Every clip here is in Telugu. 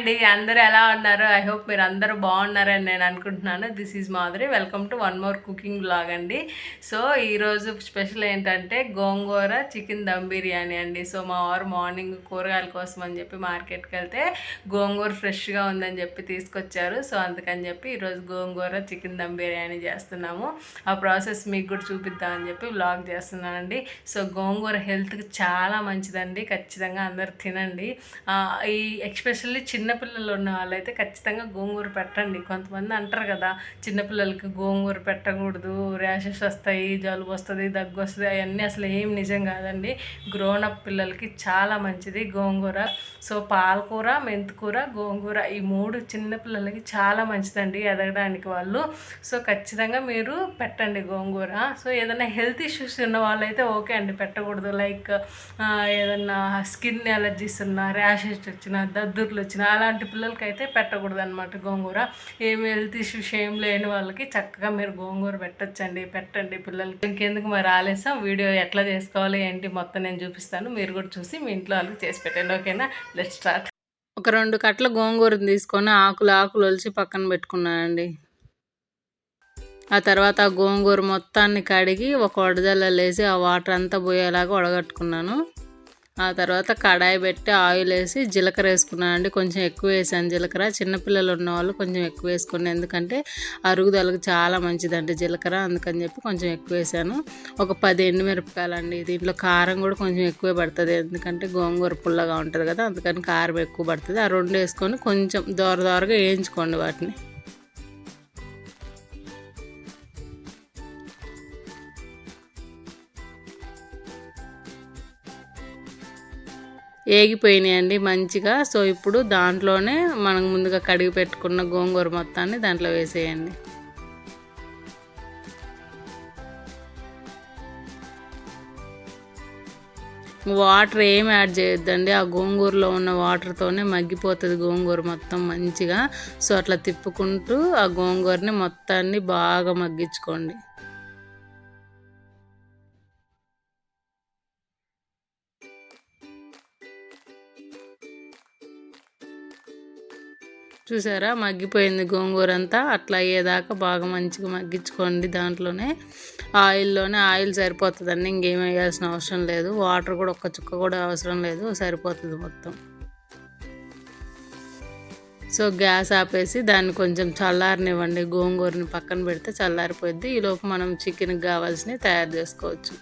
అండి, అందరూ ఎలా ఉన్నారు? ఐ హోప్ మీరు అందరూ బాగున్నారని నేను అనుకుంటున్నాను. This is Madhuri. Welcome to one more cooking blog అండి. సో ఈరోజు స్పెషల్ ఏంటంటే గోంగూర చికెన్ దమ్ బిర్యానీ అండి. సో మా వారు మార్నింగ్ కూరగాయల కోసం అని చెప్పి మార్కెట్కి వెళ్తే గోంగూర ఫ్రెష్గా ఉందని చెప్పి తీసుకొచ్చారు. సో అందుకని చెప్పి ఈరోజు గోంగూర చికెన్ దమ్ బిర్యానీ చేస్తున్నాము. ఆ ప్రాసెస్ మీకు కూడా చూపిద్దామని చెప్పి బ్లాగ్ చేస్తున్నానండి. సో గోంగూర హెల్త్కి చాలా మంచిదండి, ఖచ్చితంగా అందరు తినండి. ఈ ఎస్పెషల్లీ చిన్నపిల్లలు ఉన్న వాళ్ళైతే ఖచ్చితంగా గోంగూర పెట్టండి. కొంతమంది అంటారు కదా, చిన్నపిల్లలకి గోంగూర పెట్టకూడదు, ర్యాషెస్ వస్తాయి, జలుబు వస్తుంది, దగ్గు వస్తుంది. అవన్నీ అసలు ఏం నిజం కాదండి. గ్రోనప్ పిల్లలకి చాలా మంచిది గోంగూర. సో పాలకూర, మెంతికూర, గోంగూర ఈ మూడు చిన్నపిల్లలకి చాలా మంచిదండి ఎదగడానికి వాళ్ళు. సో ఖచ్చితంగా మీరు పెట్టండి గోంగూర. సో ఏదైనా హెల్త్ ఇష్యూస్ ఉన్న వాళ్ళైతే ఓకే అండి, పెట్టకూడదు. లైక్ ఏదన్నా స్కిన్ ఎలర్జీస్ ఉన్నా, ర్యాషెస్ వచ్చిన, దద్దుర్లు వచ్చిన అలాంటి పిల్లలకి అయితే పెట్టకూడదు అనమాట గోంగూర. ఏమి హెల్త్ ఇష్యూస్ ఏం లేని వాళ్ళకి చక్కగా మీరు గోంగూర పెట్టండి పిల్లలకి. ఇంకెందుకు మరి ఆలస్యం, వీడియో ఎట్లా చేసుకోవాలి ఏంటి మొత్తం నేను చూపిస్తాను. మీరు కూడా చూసి మీ ఇంట్లో వాళ్ళకి చేసి పెట్టండి. ఓకేనా, లెట్స్ స్టార్ట్. ఒక 2 కట్టల గోంగూరని తీసుకొని ఆకులు ఒలిచి పక్కన పెట్టుకున్నానండి. ఆ తర్వాత ఆ గోంగూర మొత్తాన్ని కడిగి ఒక వడజల్లలో వేసి ఆ వాటర్ అంతా పోయేలాగా వడగట్టుకున్నాను. ఆ తర్వాత కడాయి పెట్టి ఆయిల్ వేసి జీలకర్ర వేసుకున్నానండి. కొంచెం ఎక్కువ వేసాను జీలకర్ర. చిన్నపిల్లలు ఉన్న వాళ్ళు కొంచెం ఎక్కువ వేసుకున్నాను, ఎందుకంటే అరుగుదలకు చాలా మంచిదండి జీలకర్ర, అందుకని చెప్పి కొంచెం ఎక్కువ వేసాను. ఒక 10 ఎండుమిరపకాయలు అండి. దీంట్లో కారం కూడా కొంచెం ఎక్కువే పడుతుంది, ఎందుకంటే గోంగూర పుల్లగా ఉంటుంది కదా, అందుకని కారం ఎక్కువ పడుతుంది. ఆ 2 వేసుకొని కొంచెం దోరగా వేయించుకోండి వాటిని. ఏగిపోయినాయండి మంచిగా. సో ఇప్పుడు దాంట్లోనే మనం ముందుగా కడిగి పెట్టుకున్న గోంగూర మొత్తాన్ని దాంట్లో వేసేయండి. వాటర్ ఏమి యాడ్ చేయొద్దండి, ఆ గోంగూరలో ఉన్న వాటర్తోనే మగ్గిపోతుంది గోంగూర మొత్తం మంచిగా. సో అట్లా తిప్పుకుంటూ ఆ గోంగూరని మొత్తాన్ని బాగా మగ్గించుకోండి. చూసారా, మగ్గిపోయింది గోంగూర అంతా. అట్లా అయ్యేదాకా బాగా మంచిగా మగ్గించుకోండి. దాంట్లోనే ఆయిల్ సరిపోతుందండి, ఇంకేం వేయాల్సిన అవసరం లేదు. వాటర్ కూడా ఒక్క చుక్క కూడా అవసరం లేదు, సరిపోతుంది మొత్తం. సో గ్యాస్ ఆపేసి దాన్ని కొంచెం చల్లారనివ్వండి. గోంగూరని పక్కన పెడితే చల్లారిపోద్ది. ఈలోపు మనం చికెన్కి కావాల్సినవి తయారు చేసుకోవచ్చు.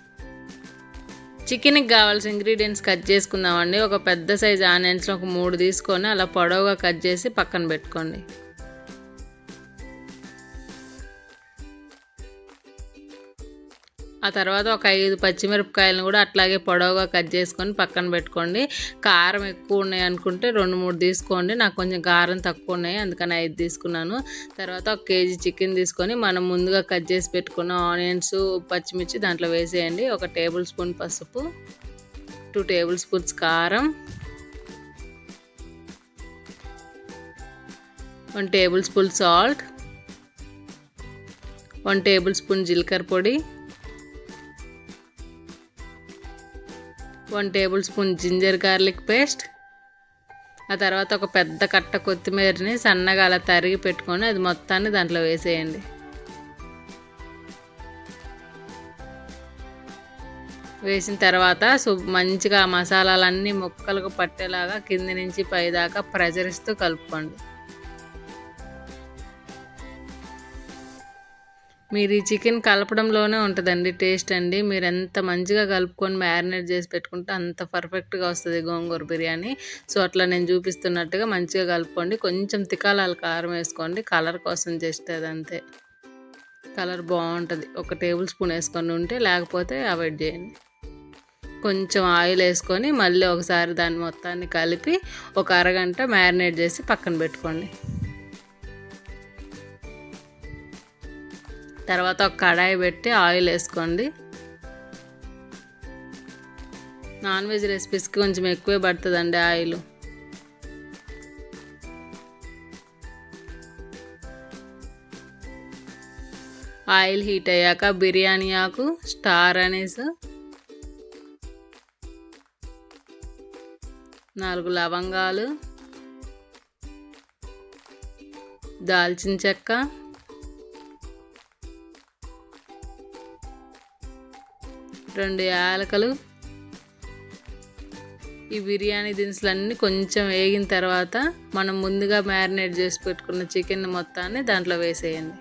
చికెన్కి కావాల్సిన ఇంగ్రీడియంట్స్ కట్ చేసుకుందామండి. ఒక పెద్ద సైజు ఆనియన్స్ని ఒక 3 తీసుకొని అలా పొడవుగా కట్ చేసి పక్కన పెట్టుకోండి. ఆ తర్వాత ఒక 5 పచ్చిమిరపకాయలను కూడా అట్లాగే పొడవుగా కట్ చేసుకొని పక్కన పెట్టుకోండి. కారం ఎక్కువ ఉన్నాయి అనుకుంటే 2-3 తీసుకోండి. నాకు కొంచెం కారం తక్కువ ఉన్నాయి, అందుకని 5 తీసుకున్నాను. తర్వాత 1 కేజీ చికెన్ తీసుకొని మనం ముందుగా కట్ చేసి పెట్టుకున్న ఆనియన్స్, పచ్చిమిర్చి దాంట్లో వేసేయండి. 1 టేబుల్ స్పూన్ పసుపు, 2 టేబుల్ స్పూన్స్ కారం, 1 tablespoon salt, 1 tablespoon జీలకర్ర పొడి, 1 tablespoon ginger garlic paste. ఆ తర్వాత ఒక పెద్ద కట్ట కొత్తిమీరని సన్నగా అలా తరిగి పెట్టుకొని అది మొత్తాన్ని దాంట్లో వేసేయండి. వేసిన తర్వాత మంచిగా మసాలాలన్నీ ముక్కలకు పట్టేలాగా కింది నుంచి పైదాకా ప్రెషర్ ఇస్తూ కలుపుకోండి. మీరు ఈ చికెన్ కలపడంలోనే ఉంటుందండి టేస్ట్ అండి. మీరు ఎంత మంచిగా కలుపుకొని మ్యారినేట్ చేసి పెట్టుకుంటే అంత పర్ఫెక్ట్గా వస్తుంది గోంగూర బిర్యానీ. సో అట్లా నేను చూపిస్తున్నట్టుగా మంచిగా కలుపుకోండి. కొంచెం తికాలాలు కారం వేసుకోండి, కలర్ కోసం జస్ట్ అదంతే. కలర్ బాగుంటుంది. 1 టేబుల్ స్పూన్ వేసుకొని ఉంటే, లేకపోతే అవాయిడ్ చేయండి. కొంచెం ఆయిల్ వేసుకొని మళ్ళీ ఒకసారి దాన్ని మొత్తాన్ని కలిపి ఒక అరగంట మ్యారినేట్ చేసి పక్కన పెట్టుకోండి. తర్వాత ఒక కడాయి పెట్టి ఆయిల్ వేసుకోండి. నాన్ వెజ్ రెసిపీస్కి కొంచెం ఎక్కువే పడుతుందండి ఆయిల్. ఆయిల్ హీట్ అయ్యాక బిర్యానీ ఆకు, స్టార్ అనీస్, 4 లవంగాలు, దాల్చిన చెక్క, రెండు యాలకులు. ఈ బిర్యానీ దినుసులన్నీ కొంచెం వేగిన తర్వాత మనం ముందుగా మ్యారినేట్ చేసి పెట్టుకున్న చికెన్ మొత్తాన్ని దాంట్లో వేసేయండి.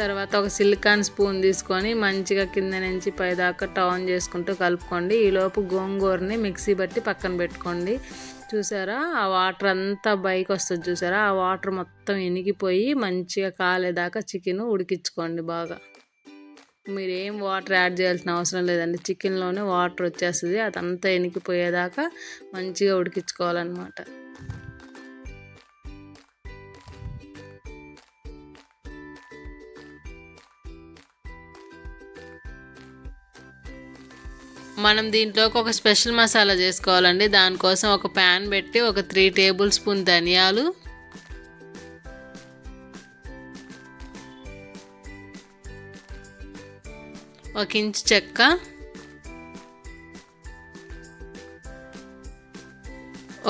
తర్వాత ఒక సిలికాన్ స్పూన్ తీసుకొని మంచిగా కింద నుంచి పైదాకా టర్న్ చేసుకుంటూ కలుపుకోండి. ఈలోపు గోంగూరని మిక్సీ బట్టి పక్కన పెట్టుకోండి. చూసారా ఆ వాటర్ అంతా పైకి వస్తుంది చూసారా, ఆ వాటర్ మొత్తం ఇనిగిపోయి మంచిగా కాలేదాకా చికెన్ ఉడికించుకోండి బాగా. మీరు ఏం వాటర్ యాడ్ చేయాల్సిన అవసరం లేదండి, చికెన్లోనే వాటర్ వచ్చేస్తుంది. అదంతా ఇనికిపోయేదాకా మంచిగా ఉడికించుకోవాలన్నమాట. మనం దీంట్లోకి ఒక స్పెషల్ మసాలా చేసుకోవాలండి. దానికోసం ఒక ప్యాన్ పెట్టి ఒక 3 టేబుల్ స్పూన్ ధనియాలు, ఒక ఇంచు చెక్క,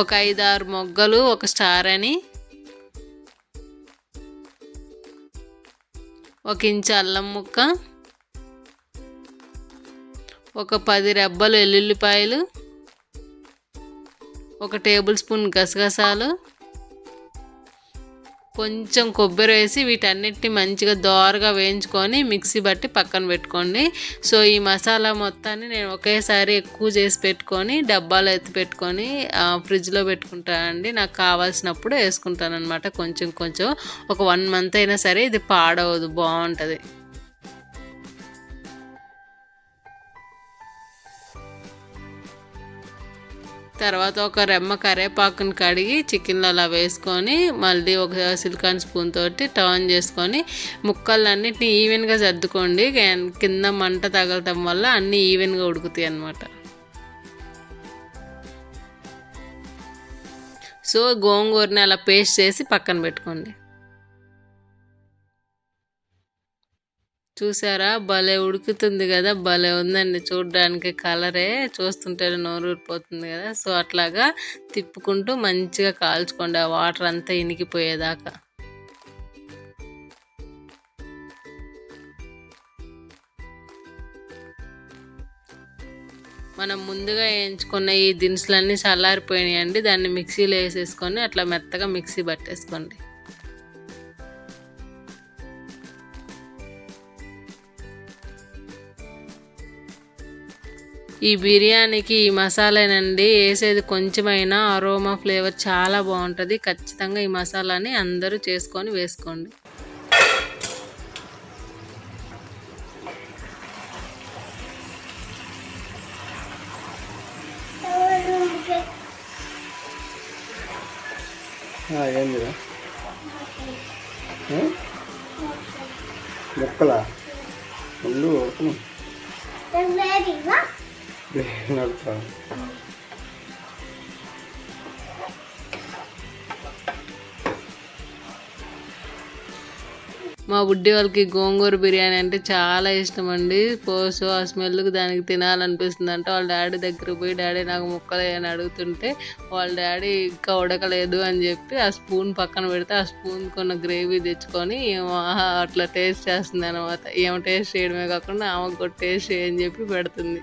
ఒక 5-6 మొగ్గలు, ఒక స్టార్ అని, ఒక ఇంచు అల్లం ముక్క, ఒక 10 రెబ్బలు ఎల్లుల్లిపాయలు, ఒక టేబుల్ స్పూన్ గసగసాలు, కొంచెం కొబ్బరి వేసి వీటన్నిటిని మంచిగా దోరగా వేయించుకొని మిక్సీ బట్టి పక్కన పెట్టుకోండి. సో ఈ మసాలా మొత్తాన్ని నేను ఒకేసారి ఎక్కువ చేసి పెట్టుకొని డబ్బాలో ఎత్తి పెట్టుకొని ఫ్రిడ్జ్లో పెట్టుకుంటానండి. నాకు కావాల్సినప్పుడు వేసుకుంటాను అనమాట. కొంచెం కొంచెం ఒక 1 మంత్ అయినా సరే ఇది పాడవదు, బాగుంటుంది. తర్వాత ఒక రెమ్మ కరివేపాకుని కడిగి చికెన్లో అలా వేసుకొని మళ్ళీ ఒక సిలికాన్ స్పూన్ తోటి టర్న్ చేసుకొని ముక్కలన్నిటిని ఈవెన్గా సర్దుకోండి. కింద మంట తగలటం వల్ల అన్నీ ఈవెన్గా ఉడుకుతాయి అన్నమాట. సో గోంగూరని అలా పేస్ట్ చేసి పక్కన పెట్టుకోండి. చూసారా భలే ఉడుకుతుంది కదా, భలే ఉందండి చూడడానికి. కలరే చూస్తుంటే నోరు ఊరిపోతుంది కదా. సో అట్లాగా తిప్పుకుంటూ మంచిగా కాల్చుకోండి ఆ వాటర్ అంతా ఇనికిపోయేదాకా. మనం ముందుగా వేయించుకున్న ఈ దినుసులన్నీ చల్లారిపోయినాయండి. దాన్ని మిక్సీలో వేసేసుకొని అట్లా మెత్తగా మిక్సీ పట్టేసుకోండి. ఈ బిర్యానీకి ఈ మసాలానండి వేసేది కొంచెమైనా అరోమా ఫ్లేవర్ చాలా బాగుంటుంది. ఖచ్చితంగా ఈ మసాలాని అందరూ చేసుకొని వేసుకోండి. ముక్కలా ముందు మా బుడ్డి వాళ్ళకి గోంగూర బిర్యానీ అంటే చాలా ఇష్టం అండి. పోసు ఆ స్మెల్కి దానికి తినాలనిపిస్తుంది అంటే వాళ్ళ డాడీ దగ్గరికి పోయి డాడీ నాకు ముక్కలు అని అడుగుతుంటే వాళ్ళ డాడీ ఇంకా ఉడకలేదు అని చెప్పి ఆ స్పూన్ పక్కన పెడితే ఆ స్పూన్ కొన్న గ్రేవీ తెచ్చుకొని అట్లా టేస్ట్ చేస్తుంది అనమాట. ఏమో టేస్ట్ చేయడమే కాకుండా ఆమెకు కూడా టేస్ట్ చేయని చెప్పి పెడుతుంది.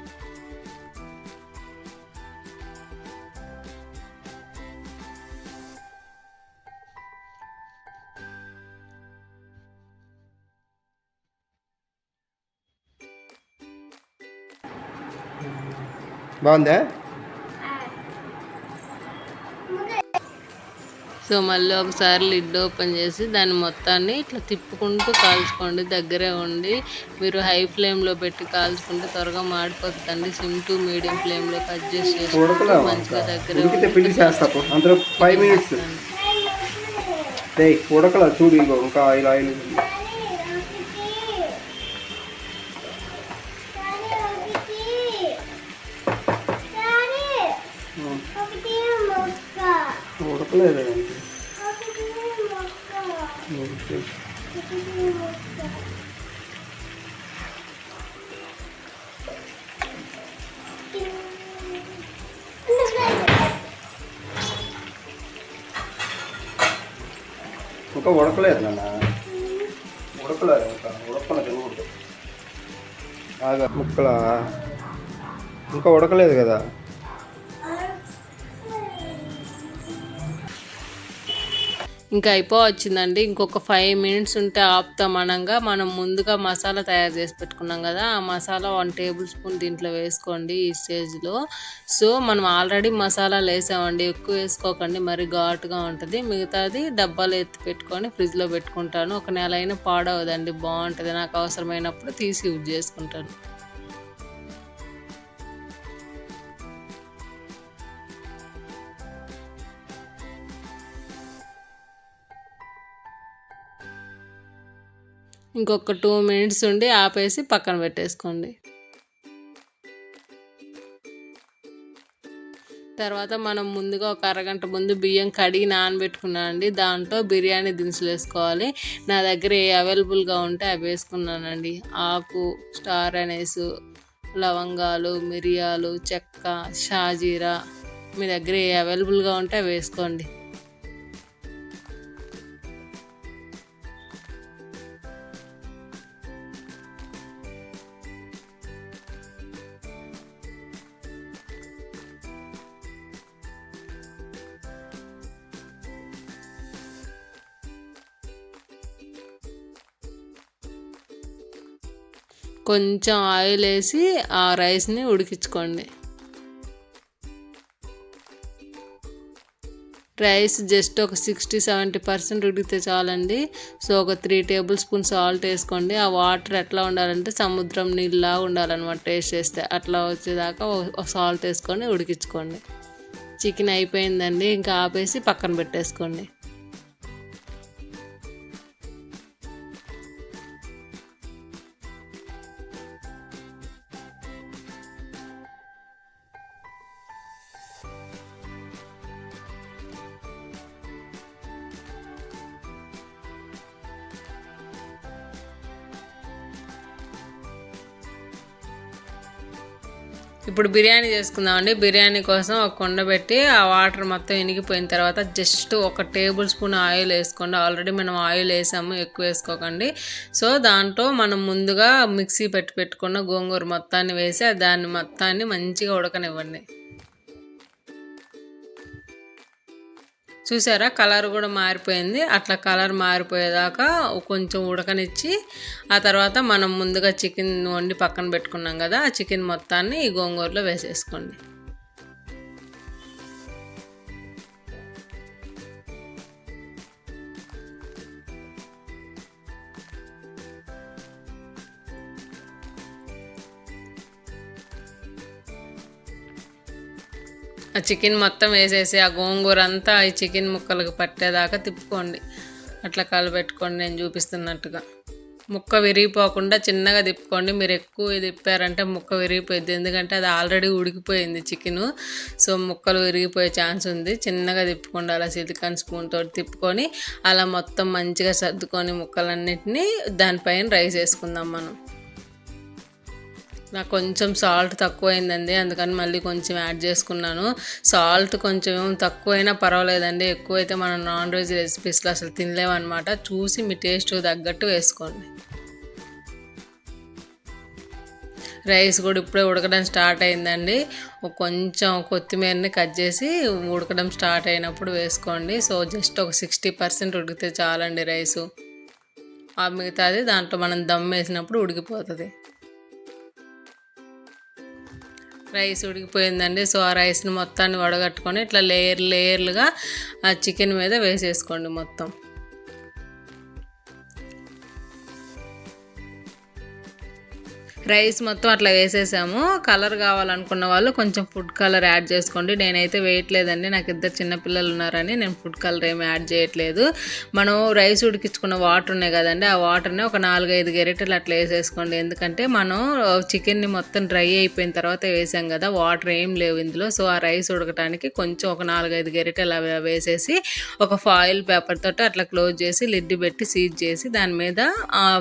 బాగుందా? సో మళ్ళీ ఒకసారి లిడ్ ఓపెన్ చేసి దాన్ని మొత్తాన్ని ఇట్లా తిప్పుకుంటూ కాల్చుకోండి. దగ్గరే ఉండి మీరు హై ఫ్లేమ్లో పెట్టి కాల్చుకుంటే త్వరగా మాడిపోతుందండి. సిమ్ టు మీడియం ఫ్లేమ్లో అడ్జస్ట్ చేసుకుంటూ మంచిగా దగ్గరే అందులో 5 minutes ఉడకలా చూడు. ఇంకా ఆయిల్ ఉడకలేదు. ఇంకా ఉడకలేదు నాన్న, ఉడకలేదు. ఇంకా ఉడకన తినకూడదు. బాగా ముక్కల ఇంకా ఉడకలేదు కదా. ఇంకా అయిపోవచ్చిందండి. ఇంకొక 5 మినిట్స్ ఉంటే ఆపుతాం. అనంగా మనం ముందుగా మసాలా తయారు చేసి పెట్టుకున్నాం కదా, ఆ మసాలా 1 టేబుల్ స్పూన్ దీంట్లో వేసుకోండి ఈ స్టేజ్లో. సో మనం ఆల్రెడీ మసాలాలు వేసామండి, ఎక్కువ వేసుకోకండి, మరి ఘాటుగా ఉంటుంది. మిగతాది డబ్బాలో ఎత్తి పెట్టుకొని ఫ్రిడ్జ్లో పెట్టుకుంటాను. ఒక నెల అయినా పాడవదండి, బాగుంటుంది. నాకు అవసరమైనప్పుడు తీసి యూజ్ చేసుకుంటాను. ఇంకొక 2 మినిట్స్ ఉండి ఆపేసి పక్కన పెట్టేసుకోండి. తర్వాత మనం ముందుగా ఒక అరగంట ముందు బియ్యం కడిగి నానబెట్టుకున్నానండి. దాంట్లో బిర్యానీ దినుసులు వేసుకోవాలి. నా దగ్గర ఏ అవైలబుల్గా ఉంటే అవి వేసుకున్నానండి. ఆకు, స్టార్ అనీసు, లవంగాలు, మిరియాలు, చెక్క, షాజీరా, మీ దగ్గర ఏ అవైలబుల్గా ఉంటే అవి వేసుకోండి. కొంచెం ఆయిల్ వేసి ఆ రైస్ని ఉడికించుకోండి. రైస్ జస్ట్ ఒక 60-70% ఉడికితే చాలండి. సో ఒక 3 టేబుల్ స్పూన్ సాల్ట్ వేసుకోండి. ఆ వాటర్ ఎట్లా ఉండాలంటే సముద్రం నీళ్ళలా ఉండాలన్నమాట. టేస్ట్ చేస్తే అట్లా వచ్చేదాకా సాల్ట్ వేసుకొని ఉడికించుకోండి. చికెన్ అయిపోయిందండి, ఇంకా ఆపేసి పక్కన పెట్టేసుకోండి. ఇప్పుడు బిర్యానీ చేసుకుందామండి. బిర్యానీ కోసం ఒక కుండ పెట్టి ఆ వాటర్ మొత్తం ఇనిగిపోయిన తర్వాత జస్ట్ 1 టేబుల్ స్పూన్ ఆయిల్ వేసుకోండి. ఆల్రెడీ మనం ఆయిల్ వేసాము, ఎక్కువ వేసుకోకండి. సో దాంట్లో మనం ముందుగా మిక్సీ పెట్టుకున్న గోంగూర మొత్తాన్ని వేసి దాన్ని మొత్తాన్ని మంచిగా ఉడకనివ్వండి. చూసారా, కలర్ కూడా మారిపోయింది. అట్లా కలర్ మారిపోయేదాకా కొంచెం ఉడకనిచ్చి ఆ తర్వాత మనం ముందుగా చికెన్ వండి పక్కన పెట్టుకున్నాం కదా, ఆ చికెన్ మొత్తాన్ని ఈ గోంగూరలో వేసేసుకోండి. ఆ చికెన్ మొత్తం వేసేసి ఆ గోంగూర అంతా ఈ చికెన్ ముక్కలకు పట్టేదాకా తిప్పుకోండి. అట్లా కలబెట్టుకోండి నేను చూపిస్తున్నట్టుగా. ముక్క విరిగిపోకుండా చిన్నగా తిప్పుకోండి. మీరు ఎక్కువ తిప్పారంటే ముక్క విరిగిపోయింది, ఎందుకంటే అది ఆల్రెడీ ఉడికిపోయింది చికెను. సో ముక్కలు విరిగిపోయే ఛాన్స్ ఉంది. చిన్నగా తిప్పుకోండి, అలా సిలికాన్ స్పూన్ తోటి తిప్పుకొని అలా మొత్తం మంచిగా సర్దుకొని ముక్కలన్నిటినీ దానిపైన రైస్ వేసుకుందాం మనం. నాకు కొంచెం సాల్ట్ తక్కువైందండి, అందుకని మళ్ళీ కొంచెం యాడ్ చేసుకున్నాను. సాల్ట్ కొంచెం తక్కువైనా పర్వాలేదండి, ఎక్కువైతే మనం నాన్ వెజ్ రెసిపీస్లో అసలు తినలేమన్నమాట. చూసి మీ టేస్ట్ తగ్గట్టు వేసుకోండి. రైస్ కూడా ఇప్పుడే ఉడకడం స్టార్ట్ అయిందండి. కొంచెం కొత్తిమీరని కట్ చేసి ఉడకడం స్టార్ట్ అయినప్పుడు వేసుకోండి. సో జస్ట్ ఒక 60% ఉడికితే చాలండి రైసు. ఆ మిగతాది దాంట్లో మనం దమ్ వేసినప్పుడు ఉడికిపోతుంది. రైస్ ఉడికిపోయిందండి. సో ఆ రైస్ని మొత్తాన్ని వడగట్టుకొని ఇట్లా లేయర్లుగా ఆ చికెన్ మీద వేసేసుకోండి మొత్తం. రైస్ మొత్తం అట్లా వేసేసాము. కలర్ కావాలనుకున్న వాళ్ళు కొంచెం ఫుడ్ కలర్ యాడ్ చేసుకోండి. నేనైతే వేయట్లేదండి, నాకు ఇద్దరు చిన్నపిల్లలు ఉన్నారని నేను ఫుడ్ కలర్ ఏమి యాడ్ చేయట్లేదు. మనం రైస్ ఉడికించుకున్న వాటర్ ఉన్నాయి కదండి, ఆ వాటర్ని ఒక 4-5 గరిటెలు అట్లా వేసేసుకోండి. ఎందుకంటే మనం చికెన్ని మొత్తం డ్రై అయిపోయిన తర్వాత వేసాం కదా, వాటర్ ఏం లేవు ఇందులో. సో ఆ రైస్ ఉడకటానికి కొంచెం ఒక 4-5 గరిటెలు అవి వేసేసి ఒక ఫాయిల్ పేపర్ తోటి అట్లా క్లోజ్ చేసి లిడ్ పెట్టి సీజ్ చేసి దాని మీద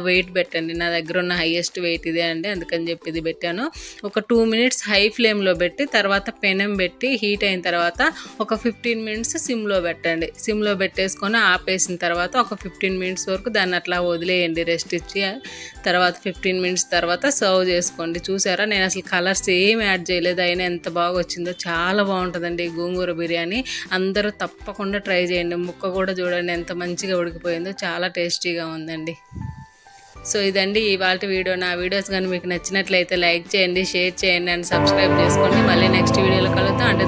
వెయిట్ పెట్టండి. నా దగ్గర ఉన్న హైయెస్ట్ వెయిట్ ఇదే అండి, అందుకని చెప్పి ఇది పెట్టాను. ఒక 2 మినిట్స్ హై ఫ్లేమ్లో పెట్టి తర్వాత పెనం పెట్టి హీట్ అయిన తర్వాత ఒక 15 మినిట్స్ సిమ్లో పెట్టండి. సిమ్లో పెట్టేసుకొని ఆపేసిన తర్వాత ఒక 15 మినిట్స్ వరకు దాన్ని అట్లా వదిలేయండి, రెస్ట్ ఇచ్చి. తర్వాత 15 మినిట్స్ తర్వాత సర్వ్ చేసుకోండి. చూసారా, నేను అసలు కలర్స్ ఏం యాడ్ చేయలేదు, అయినా ఎంత బాగా వచ్చిందో. చాలా బాగుంటుందండి గోంగూర బిర్యానీ. అందరూ తప్పకుండా ట్రై చేయండి. ముక్క కూడా చూడండి ఎంత మంచిగా ఉడికిపోయిందో, చాలా టేస్టీగా ఉందండి. సో ఇదండి ఇవాళ వీడియో. నా వీడియోస్ కానీ మీకు నచ్చినట్లయితే లైక్ చేయండి, షేర్ చేయండి అండ్ సబ్స్క్రైబ్ చేసుకోండి. మళ్ళీ నెక్స్ట్ వీడియోలో కలుద్దాం. అంటే